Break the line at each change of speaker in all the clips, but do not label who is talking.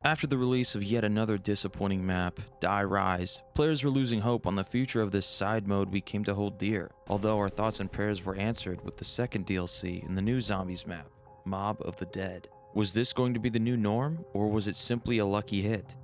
After the release of yet another disappointing map, Die Rise, players were losing hope on the future of this side mode we came to hold dear, although our thoughts and prayers were answered with the second DLC in the new Zombies map, Mob of the Dead. Was this going to be the new norm, or was it simply a lucky hit?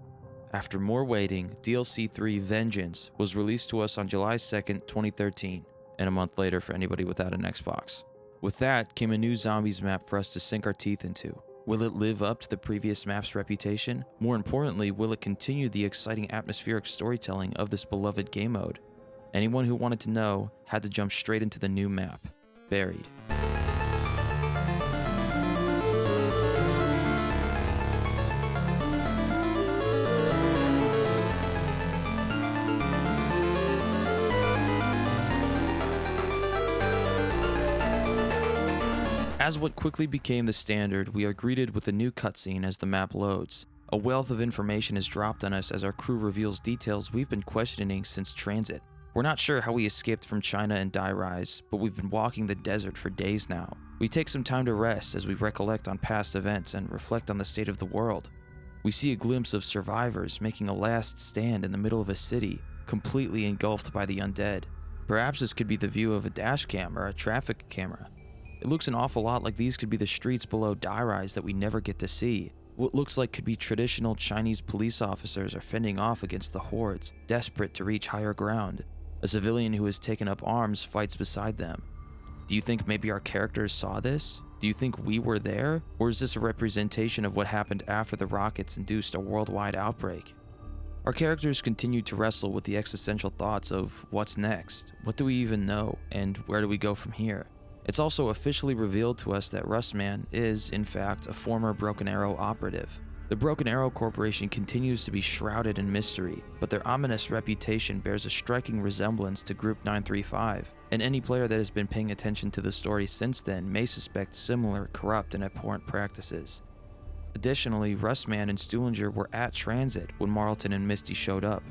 After more waiting, DLC 3 Vengeance was released to us on July 2nd, 2013, and a month later for anybody without an Xbox. With that came a new Zombies map for us to sink our teeth into. Will it live up to the previous map's reputation? More importantly, will it continue the exciting atmospheric storytelling of this beloved game mode? Anyone who wanted to know had to jump straight into the new map, Buried. As what quickly became the standard, we are greeted with a new cutscene as the map loads. A wealth of information is dropped on us as our crew reveals details we've been questioning since transit. We're not sure how we escaped from China and Die Rise, but we've been walking the desert for days now. We take some time to rest as we recollect on past events and reflect on the state of the world. We see a glimpse of survivors making a last stand in the middle of a city, completely engulfed by the undead. Perhaps this could be the view of a dash cam or a traffic camera. It looks an awful lot like these could be the streets below Die Rise that we never get to see. What looks like could be traditional Chinese police officers are fending off against the hordes, desperate to reach higher ground. A civilian who has taken up arms fights beside them. Do you think maybe our characters saw this? Do you think we were there? Or is this a representation of what happened after the rockets induced a worldwide outbreak? Our characters continue to wrestle with the existential thoughts of what's next, what do we even know, and where do we go from here? It's also officially revealed to us that Rustman is, in fact, a former Broken Arrow operative. The Broken Arrow Corporation continues to be shrouded in mystery, but their ominous reputation bears a striking resemblance to Group 935, and any player that has been paying attention to the story since then may suspect similar corrupt and abhorrent practices. Additionally, Rustman and Stuhlinger were at transit when Marlton and Misty showed up.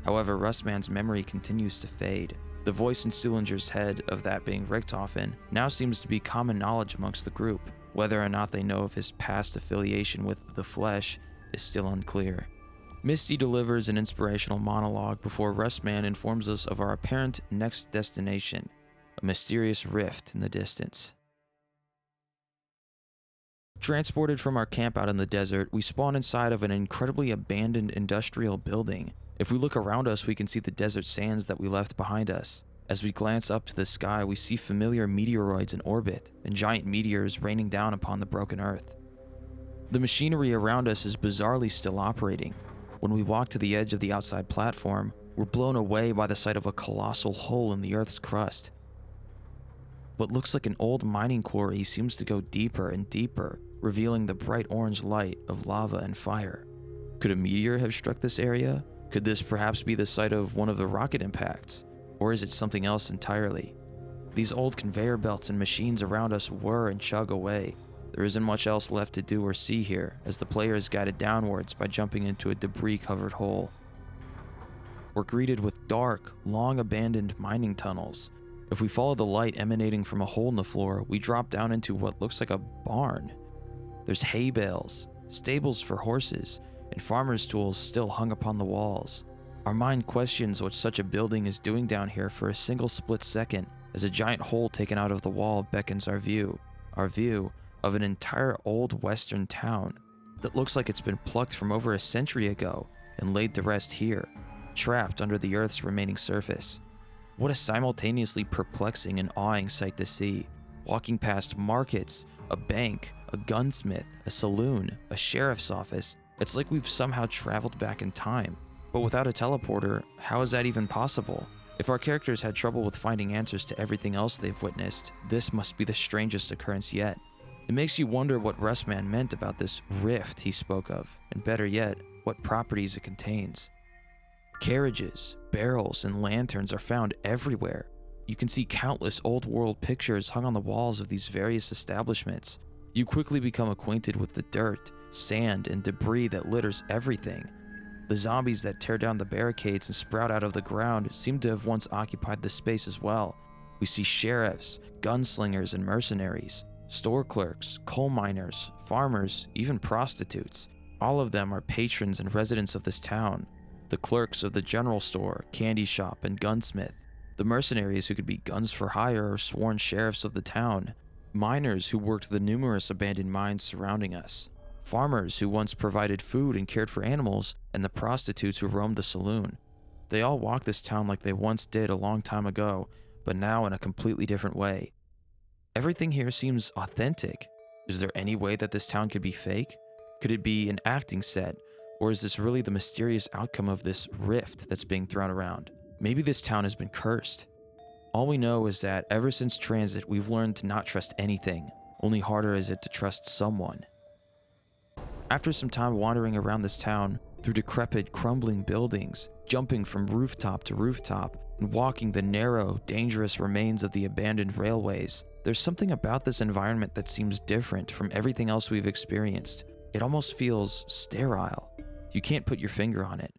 However, Rustman's memory continues to fade. The voice in Stuhlinger's head of that being Richthofen now seems to be common knowledge amongst the group. Whether or not they know of his past affiliation with the Flesh is still unclear. Misty delivers an inspirational monologue before Rustman informs us of our apparent next destination, a mysterious rift in the distance. Transported from our camp out in the desert, we spawn inside of an incredibly abandoned industrial building. If we look around us, we can see the desert sands that we left behind us. As we glance up to the sky, we see familiar meteoroids in orbit and giant meteors raining down upon the broken earth. The machinery around us is bizarrely still operating. When we walk to the edge of the outside platform, we're blown away by the sight of a colossal hole in the earth's crust. What looks like an old mining quarry seems to go deeper and deeper, revealing the bright orange light of lava and fire. Could a meteor have struck this area? Could this perhaps be the site of one of the rocket impacts? Or is it something else entirely? These old conveyor belts and machines around us whir and chug away. There isn't much else left to do or see here, as the player is guided downwards by jumping into a debris-covered hole. We're greeted with dark, long-abandoned mining tunnels. If we follow the light emanating from a hole in the floor, we drop down into what looks like a barn. There's hay bales, stables for horses, and farmers' tools still hung upon the walls. Our mind questions what such a building is doing down here for a single split second, as a giant hole taken out of the wall beckons our view of an entire old western town that looks like it's been plucked from over a century ago and laid to rest here, trapped under the earth's remaining surface. What a simultaneously perplexing and awing sight to see. Walking past markets, a bank, a gunsmith, a saloon, a sheriff's office, it's like we've somehow traveled back in time. But without a teleporter, how is that even possible? If our characters had trouble with finding answers to everything else they've witnessed, this must be the strangest occurrence yet. It makes you wonder what Rustman meant about this rift he spoke of, and better yet, what properties it contains. Carriages, barrels, and lanterns are found everywhere. You can see countless old-world pictures hung on the walls of these various establishments. You quickly become acquainted with the dirt, sand, and debris that litters everything. The zombies that tear down the barricades and sprout out of the ground seem to have once occupied the space as well. We see sheriffs, gunslingers, and mercenaries, store clerks, coal miners, farmers, even prostitutes. All of them are patrons and residents of this town. The clerks of the general store, candy shop, and gunsmith. The mercenaries who could be guns for hire or sworn sheriffs of the town. Miners who worked the numerous abandoned mines surrounding us. Farmers who once provided food and cared for animals, and the prostitutes who roamed the saloon. They all walk this town like they once did a long time ago, but now in a completely different way. Everything here seems authentic. Is there any way that this town could be fake? Could it be an acting set? Or is this really the mysterious outcome of this rift that's being thrown around? Maybe this town has been cursed. All we know is that ever since transit, we've learned to not trust anything. Only harder is it to trust someone. After some time wandering around this town, through decrepit, crumbling buildings, jumping from rooftop to rooftop, and walking the narrow, dangerous remains of the abandoned railways, there's something about this environment that seems different from everything else we've experienced. It almost feels sterile. You can't put your finger on it.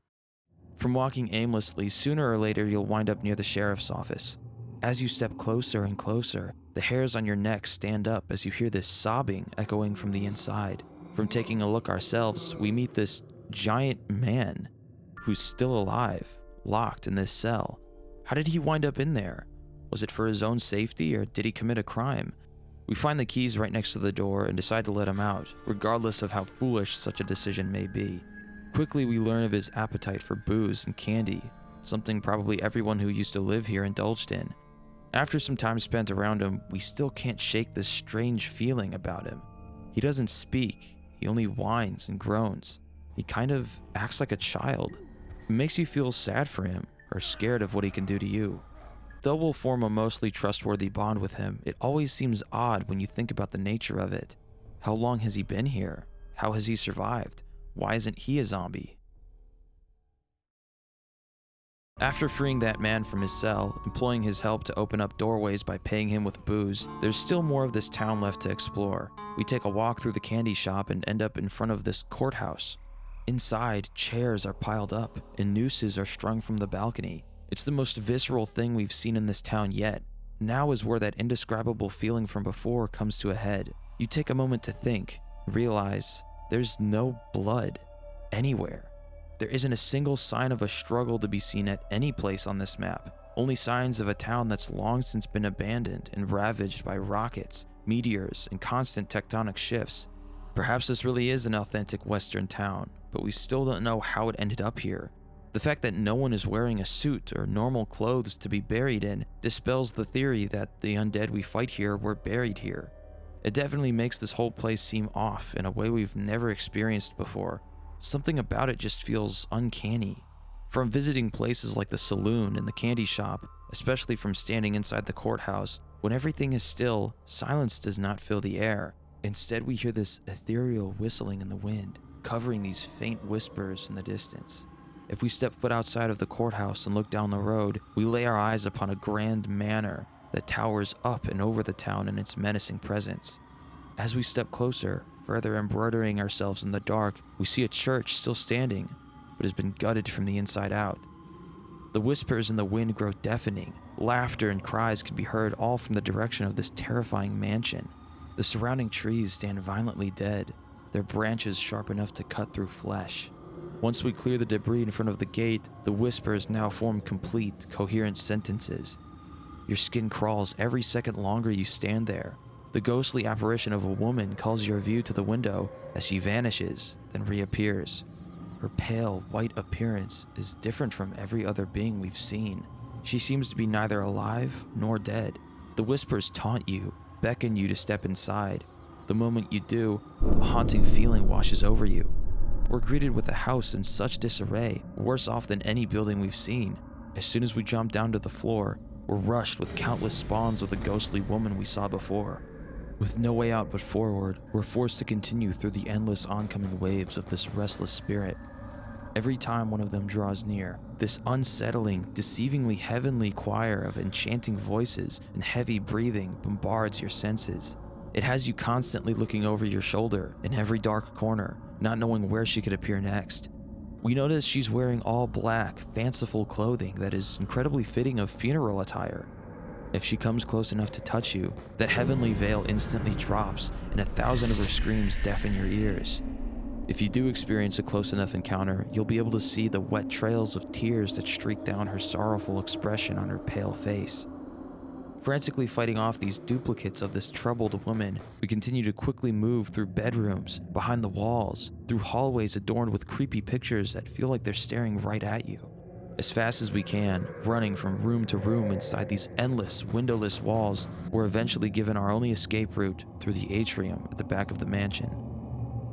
From walking aimlessly, sooner or later you'll wind up near the sheriff's office. As you step closer and closer, the hairs on your neck stand up as you hear this sobbing echoing from the inside. From taking a look ourselves, we meet this giant man who's still alive, locked in this cell. How did he wind up in there? Was it for his own safety, or did he commit a crime? We find the keys right next to the door and decide to let him out, regardless of how foolish such a decision may be. Quickly we learn of his appetite for booze and candy, something probably everyone who used to live here indulged in. After some time spent around him, we still can't shake this strange feeling about him. He doesn't speak, he only whines and groans. He kind of acts like a child. It makes you feel sad for him, or scared of what he can do to you. Though we'll form a mostly trustworthy bond with him, it always seems odd when you think about the nature of it. How long has he been here? How has he survived? Why isn't he a zombie? After freeing that man from his cell, employing his help to open up doorways by paying him with booze, there's still more of this town left to explore. We take a walk through the candy shop and end up in front of this courthouse. Inside, chairs are piled up and nooses are strung from the balcony. It's the most visceral thing we've seen in this town yet. Now is where that indescribable feeling from before comes to a head. You take a moment to think, realize there's no blood anywhere. There isn't a single sign of a struggle to be seen at any place on this map. Only signs of a town that's long since been abandoned and ravaged by rockets, meteors, and constant tectonic shifts. Perhaps this really is an authentic Western town, but we still don't know how it ended up here. The fact that no one is wearing a suit or normal clothes to be buried in dispels the theory that the undead we fight here were buried here. It definitely makes this whole place seem off in a way we've never experienced before. Something about it just feels uncanny. From visiting places like the saloon and the candy shop, especially from standing inside the courthouse, when everything is still, silence does not fill the air. Instead, we hear this ethereal whistling in the wind, covering these faint whispers in the distance. If we step foot outside of the courthouse and look down the road, we lay our eyes upon a grand manor that towers up and over the town in its menacing presence. As we step closer, further embroidering ourselves in the dark, we see a church still standing, but has been gutted from the inside out. The whispers in the wind grow deafening. Laughter and cries can be heard all from the direction of this terrifying mansion. The surrounding trees stand violently dead, their branches sharp enough to cut through flesh. Once we clear the debris in front of the gate, the whispers now form complete, coherent sentences. Your skin crawls every second longer you stand there. The ghostly apparition of a woman calls your view to the window as she vanishes, then reappears. Her pale, white appearance is different from every other being we've seen. She seems to be neither alive nor dead. The whispers taunt you, beckon you to step inside. The moment you do, a haunting feeling washes over you. We're greeted with a house in such disarray, worse off than any building we've seen. As soon as we jump down to the floor, we're rushed with countless spawns of the ghostly woman we saw before. With no way out but forward, we're forced to continue through the endless oncoming waves of this restless spirit. Every time one of them draws near, this unsettling, deceivingly heavenly choir of enchanting voices and heavy breathing bombards your senses. It has you constantly looking over your shoulder in every dark corner, not knowing where she could appear next. We notice she's wearing all black, fanciful clothing that is incredibly fitting of funeral attire. If she comes close enough to touch you, that heavenly veil instantly drops and 1,000 of her screams deafen your ears. If you do experience a close enough encounter, you'll be able to see the wet trails of tears that streak down her sorrowful expression on her pale face. Frantically fighting off these duplicates of this troubled woman, we continue to quickly move through bedrooms, behind the walls, through hallways adorned with creepy pictures that feel like they're staring right at you. As fast as we can, running from room to room inside these endless, windowless walls, we're eventually given our only escape route through the atrium at the back of the mansion.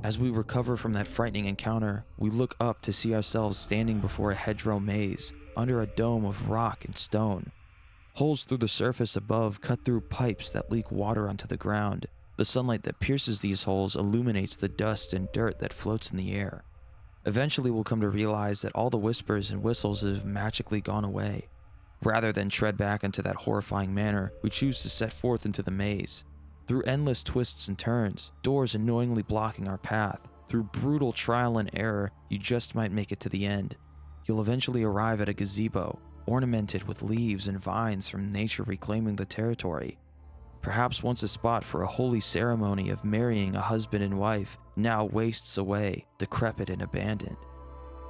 As we recover from that frightening encounter, we look up to see ourselves standing before a hedgerow maze, under a dome of rock and stone. Holes through the surface above cut through pipes that leak water onto the ground. The sunlight that pierces these holes illuminates the dust and dirt that floats in the air. Eventually, we'll come to realize that all the whispers and whistles have magically gone away. Rather than tread back into that horrifying manor, we choose to set forth into the maze. Through endless twists and turns, doors annoyingly blocking our path, through brutal trial and error, you just might make it to the end. You'll eventually arrive at a gazebo, ornamented with leaves and vines from nature reclaiming the territory. Perhaps once a spot for a holy ceremony of marrying a husband and wife, now wastes away, decrepit and abandoned.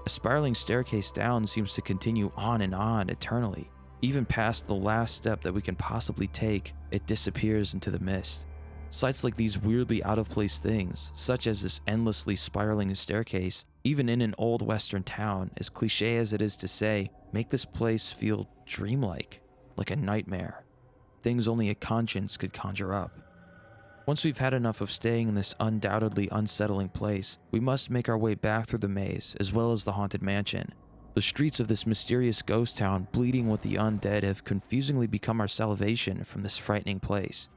A spiraling staircase down seems to continue on and on eternally. Even past the last step that we can possibly take, it disappears into the mist. Sights like these weirdly out-of-place things, such as this endlessly spiraling staircase, even in an old western town, as cliche as it is to say, make this place feel dreamlike, like a nightmare. Things only a conscience could conjure up. Once we've had enough of staying in this undoubtedly unsettling place, we must make our way back through the maze, as well as the haunted mansion. The streets of this mysterious ghost town, bleeding with the undead, have confusingly become our salvation from this frightening place.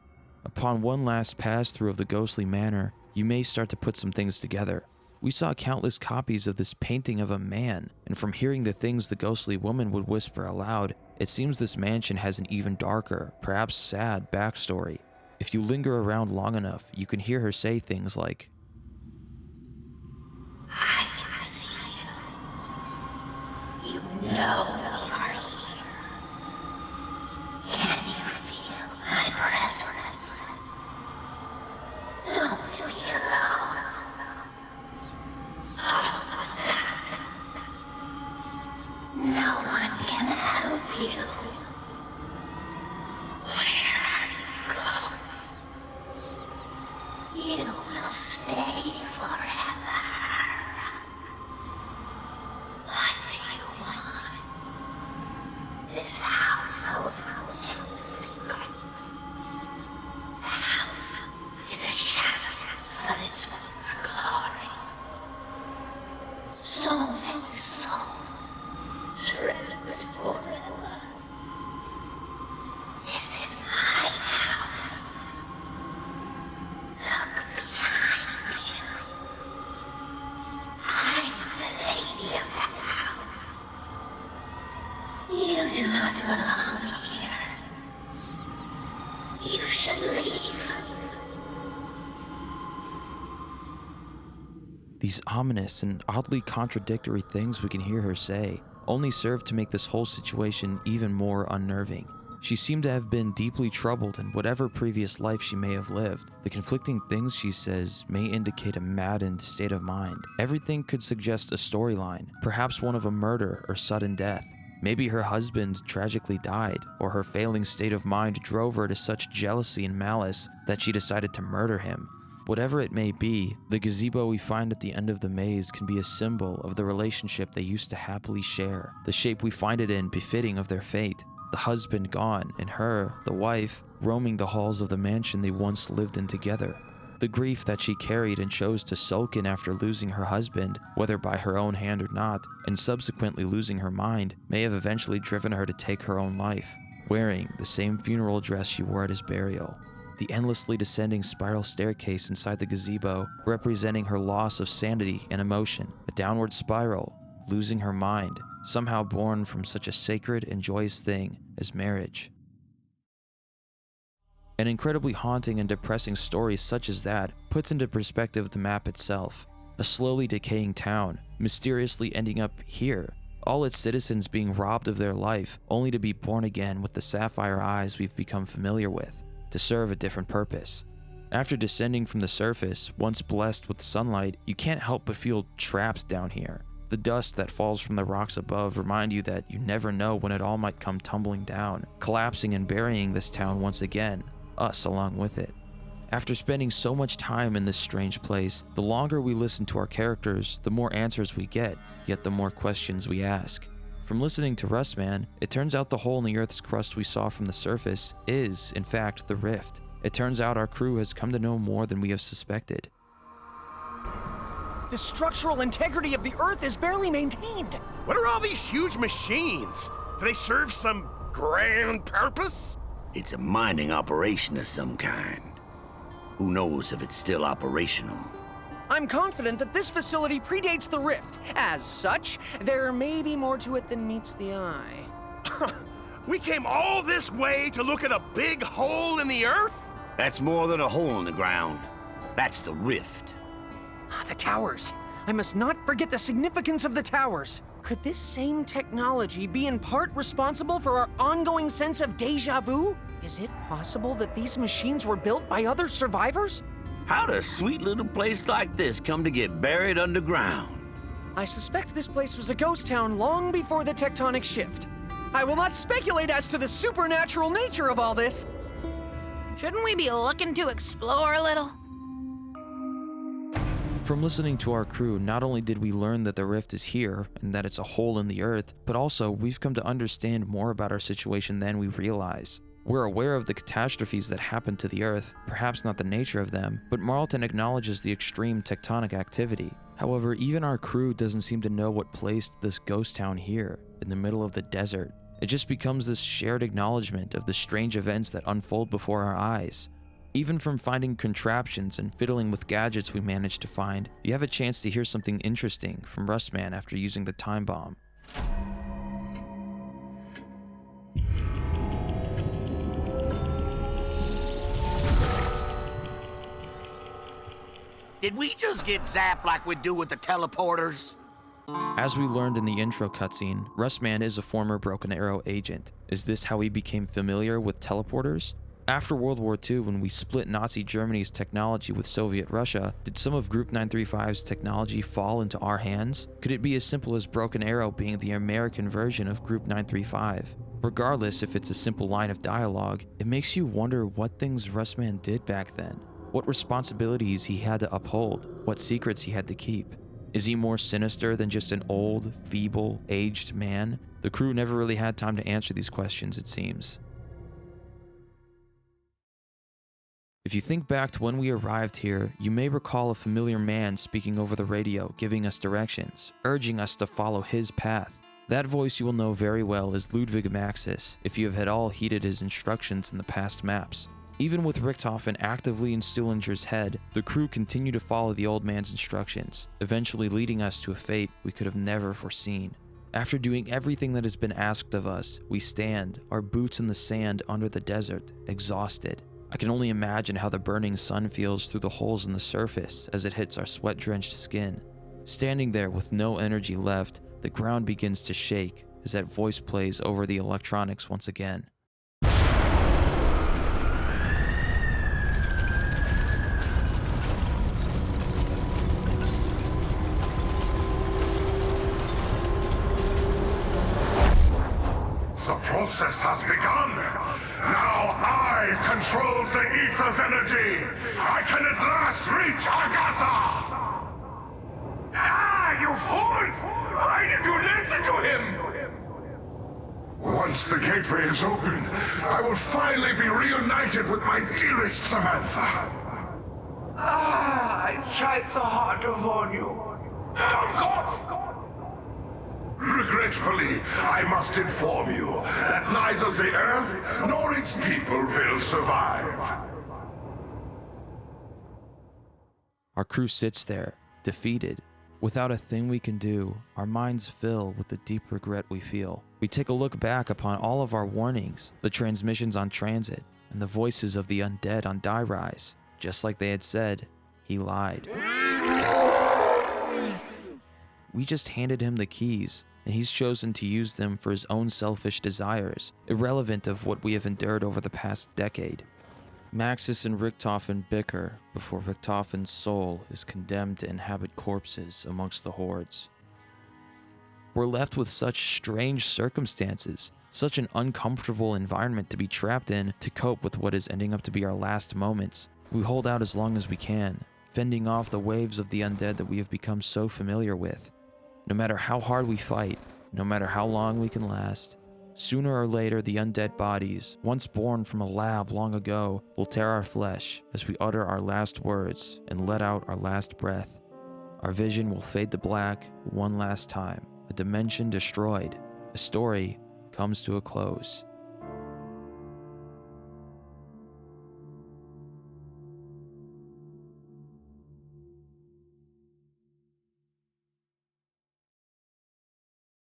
Upon one last pass-through of the ghostly manor, you may start to put some things together. We saw countless copies of this painting of a man, and from hearing the things the ghostly woman would whisper aloud, it seems this mansion has an even darker, perhaps sad, backstory. If you linger around long enough, you can hear her say things like,
I can see you. You know we are here. Can you feel my presence? Don't be alone. No one can help you. Where are you going? You will stay forever. What do you want? This house holds many secrets. The house is a shadow of its former glory. So many souls shriveled forever. This is my house. Look behind you. I'm the lady of the house. You do not belong here. You should leave.
These ominous and oddly contradictory things we can hear her say only serve to make this whole situation even more unnerving. She seemed to have been deeply troubled in whatever previous life she may have lived. The conflicting things she says may indicate a maddened state of mind. Everything could suggest a storyline, perhaps one of a murder or sudden death. Maybe her husband tragically died, or her failing state of mind drove her to such jealousy and malice that she decided to murder him. Whatever it may be, the gazebo we find at the end of the maze can be a symbol of the relationship they used to happily share, the shape we find it in befitting of their fate. The husband gone, and her, the wife, roaming the halls of the mansion they once lived in together. The grief that she carried and chose to sulk in after losing her husband, whether by her own hand or not, and subsequently losing her mind, may have eventually driven her to take her own life, wearing the same funeral dress she wore at his burial. The endlessly descending spiral staircase inside the gazebo, representing her loss of sanity and emotion, a downward spiral, losing her mind, somehow born from such a sacred and joyous thing as marriage. An incredibly haunting and depressing story such as that puts into perspective the map itself. A slowly decaying town, mysteriously ending up here, all its citizens being robbed of their life, only to be born again with the sapphire eyes we've become familiar with, to serve a different purpose. After descending from the surface, once blessed with sunlight, you can't help but feel trapped down here. The dust that falls from the rocks above remind you that you never know when it all might come tumbling down, collapsing and burying this town once again, us along with it. After spending so much time in this strange place, the longer we listen to our characters, the more answers we get, yet the more questions we ask. From listening to Rustman, it turns out the hole in the Earth's crust we saw from the surface is, in fact, the rift. It turns out our crew has come to know more than we have suspected.
The structural integrity of the Earth is barely maintained.
What are all these huge machines? Do they serve some grand purpose?
It's a mining operation of some kind. Who knows if it's still operational?
I'm confident that this facility predates the rift. As such, there may be more to it than meets the eye.
We came all this way to look at a big hole in the Earth?
That's more than a hole in the ground. That's the rift.
The towers. I must not forget the significance of the towers. Could this same technology be in part responsible for our ongoing sense of déjà vu? Is it possible that these machines were built by other survivors?
How'd a sweet little place like this come to get buried underground?
I suspect this place was a ghost town long before the tectonic shift. I will not speculate as to the supernatural nature of all this.
Shouldn't we be looking to explore a little?
From listening to our crew, not only did we learn that the rift is here and that it's a hole in the earth, but also we've come to understand more about our situation than we realize. We're aware of the catastrophes that happened to the Earth, perhaps not the nature of them, but Marlton acknowledges the extreme tectonic activity. However, even our crew doesn't seem to know what placed this ghost town here, in the middle of the desert. It just becomes this shared acknowledgement of the strange events that unfold before our eyes. Even from finding contraptions and fiddling with gadgets we managed to find, you have a chance to hear something interesting from Rustman after using the time bomb.
Did we just get zapped like we do with the teleporters?
As we learned in the intro cutscene, Rustman is a former Broken Arrow agent. Is this how he became familiar with teleporters? After World War II, when we split Nazi Germany's technology with Soviet Russia, did some of Group 935's technology fall into our hands? Could it be as simple as Broken Arrow being the American version of Group 935? Regardless if it's a simple line of dialogue, it makes you wonder what things Rustman did back then. What responsibilities he had to uphold, what secrets he had to keep. Is he more sinister than just an old, feeble, aged man? The crew never really had time to answer these questions, it seems. If you think back to when we arrived here, you may recall a familiar man speaking over the radio, giving us directions, urging us to follow his path. That voice you will know very well is Ludwig Maxis, if you have at all heeded his instructions in the past maps. Even with Richthofen actively in Stuhlinger's head, the crew continued to follow the old man's instructions, eventually leading us to a fate we could have never foreseen. After doing everything that has been asked of us, we stand, our boots in the sand under the desert, exhausted. I can only imagine how the burning sun feels through the holes in the surface as it hits our sweat-drenched skin. Standing there with no energy left, the ground begins to shake as that voice plays over the electronics once again.
The process has begun. Now I control the ether's energy. I can at last reach Agatha. Ah, you fools! Why did you listen to him? Once the gateway is open, I will finally be reunited with my dearest Samantha. Ah, I tried so hard to warn you. Don't cough! Regretfully, I must inform you that neither the Earth nor its people will survive.
Our crew sits there, defeated. Without a thing we can do, our minds fill with the deep regret we feel. We take a look back upon all of our warnings, the transmissions on transit, and the voices of the undead on Die Rise. Just like they had said, he lied. We just handed him the keys, and he's chosen to use them for his own selfish desires, irrelevant of what we have endured over the past decade. Maxis and Richtofen bicker before Richtofen's soul is condemned to inhabit corpses amongst the hordes. We're left with such strange circumstances, such an uncomfortable environment to be trapped in to cope with what is ending up to be our last moments. We hold out as long as we can, fending off the waves of the undead that we have become so familiar with. No matter how hard we fight, no matter how long we can last, sooner or later the undead bodies, once born from a lab long ago, will tear our flesh as we utter our last words and let out our last breath. Our vision will fade to black one last time. A dimension destroyed. A story comes to a close.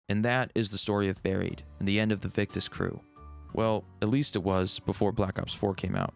And that is the story of Buried and the end of the Victus crew. Well, at least it was before Black Ops 4 came out.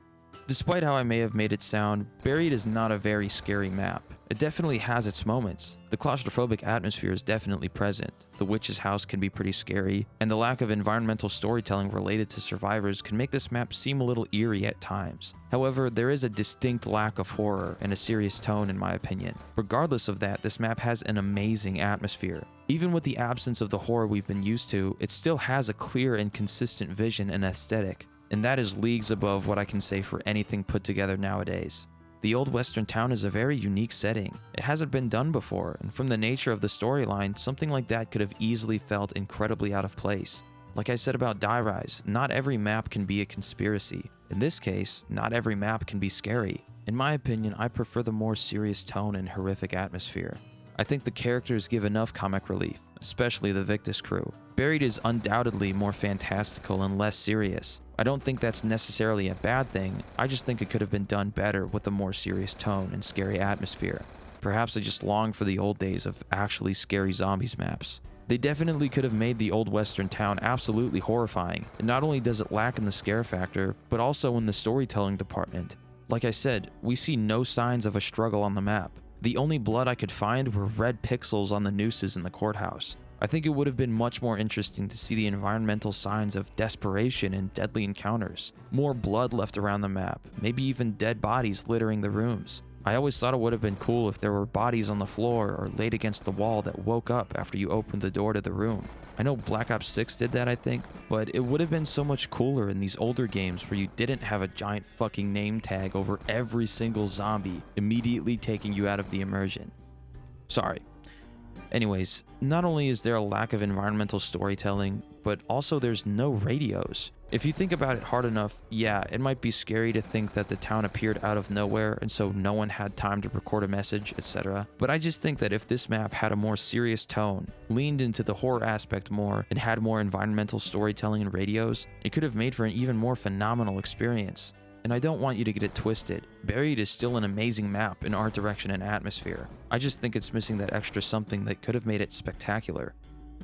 Despite how I may have made it sound, Buried is not a very scary map. It definitely has its moments. The claustrophobic atmosphere is definitely present. The witch's house can be pretty scary, and the lack of environmental storytelling related to survivors can make this map seem a little eerie at times. However, there is a distinct lack of horror and a serious tone in my opinion. Regardless of that, this map has an amazing atmosphere. Even with the absence of the horror we've been used to, it still has a clear and consistent vision and aesthetic. And that is leagues above what I can say for anything put together nowadays. The old western town is a very unique setting. It hasn't been done before, and from the nature of the storyline, something like that could have easily felt incredibly out of place. Like I said about Die Rise, not every map can be a conspiracy. In this case, not every map can be scary. In my opinion, I prefer the more serious tone and horrific atmosphere. I think the characters give enough comic relief, especially the Victus crew. Buried is undoubtedly more fantastical and less serious. I don't think that's necessarily a bad thing, I just think it could have been done better with a more serious tone and scary atmosphere. Perhaps I just long for the old days of actually scary zombies maps. They definitely could have made the old western town absolutely horrifying, and not only does it lack in the scare factor, but also in the storytelling department. Like I said, we see no signs of a struggle on the map. The only blood I could find were red pixels on the nooses in the courthouse. I think it would have been much more interesting to see the environmental signs of desperation and deadly encounters. More blood left around the map, maybe even dead bodies littering the rooms. I always thought it would have been cool if there were bodies on the floor or laid against the wall that woke up after you opened the door to the room. I know Black Ops 6 did that, I think, but it would have been so much cooler in these older games where you didn't have a giant fucking name tag over every single zombie, immediately taking you out of the immersion. Sorry. Anyways, not only is there a lack of environmental storytelling, but also there's no radios. If you think about it hard enough, yeah, it might be scary to think that the town appeared out of nowhere and so no one had time to record a message, etc. But I just think that if this map had a more serious tone, leaned into the horror aspect more, and had more environmental storytelling and radios, it could have made for an even more phenomenal experience. And I don't want you to get it twisted. Buried is still an amazing map in art direction and atmosphere. I just think it's missing that extra something that could have made it spectacular.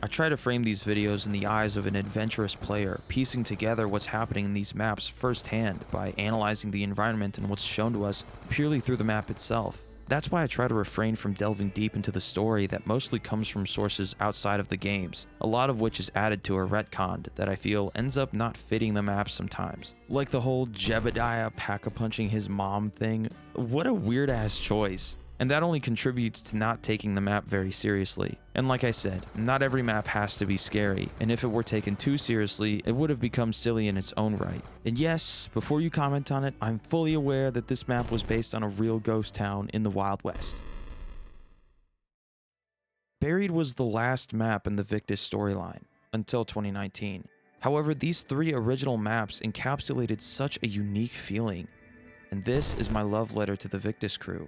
I try to frame these videos in the eyes of an adventurous player, piecing together what's happening in these maps firsthand by analyzing the environment and what's shown to us purely through the map itself. That's why I try to refrain from delving deep into the story that mostly comes from sources outside of the games, a lot of which is added to or retconned that I feel ends up not fitting the map sometimes. Like the whole Jebediah pack-a-punching his mom thing. What a weird ass choice. And that only contributes to not taking the map very seriously. And like I said, not every map has to be scary, and if it were taken too seriously, it would have become silly in its own right. And yes, before you comment on it, I'm fully aware that this map was based on a real ghost town in the Wild West. Buried was the last map in the Victus storyline, until 2019. However, these three original maps encapsulated such a unique feeling, and this is my love letter to the Victus crew.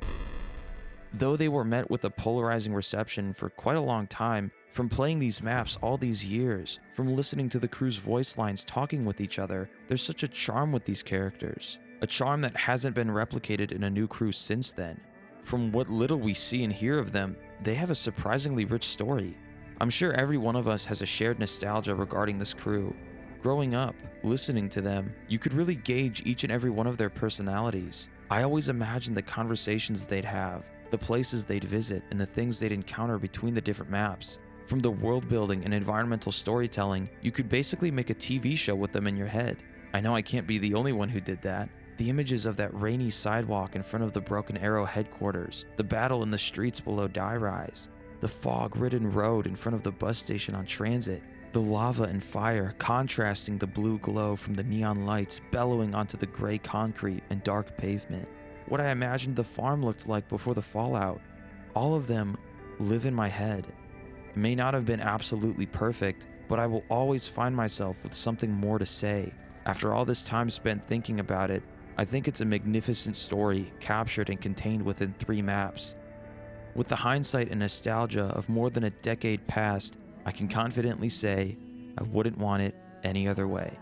Though they were met with a polarizing reception for quite a long time, from playing these maps all these years, from listening to the crew's voice lines talking with each other, there's such a charm with these characters. A charm that hasn't been replicated in a new crew since then. From what little we see and hear of them, they have a surprisingly rich story. I'm sure every one of us has a shared nostalgia regarding this crew. Growing up, listening to them, you could really gauge each and every one of their personalities. I always imagined the conversations they'd have, the places they'd visit, and the things they'd encounter between the different maps. From the world building and environmental storytelling, you could basically make a TV show with them in your head. I know I can't be the only one who did that. The images of that rainy sidewalk in front of the Broken Arrow headquarters, the battle in the streets below Die Rise, the fog-ridden road in front of the bus station on Transit, the lava and fire contrasting the blue glow from the neon lights bellowing onto the gray concrete and dark pavement, what I imagined the farm looked like before the fallout, all of them live in my head. It may not have been absolutely perfect, but I will always find myself with something more to say. After all this time spent thinking about it, I think it's a magnificent story captured and contained within 3 maps. With the hindsight and nostalgia of more than a decade past, I can confidently say I wouldn't want it any other way.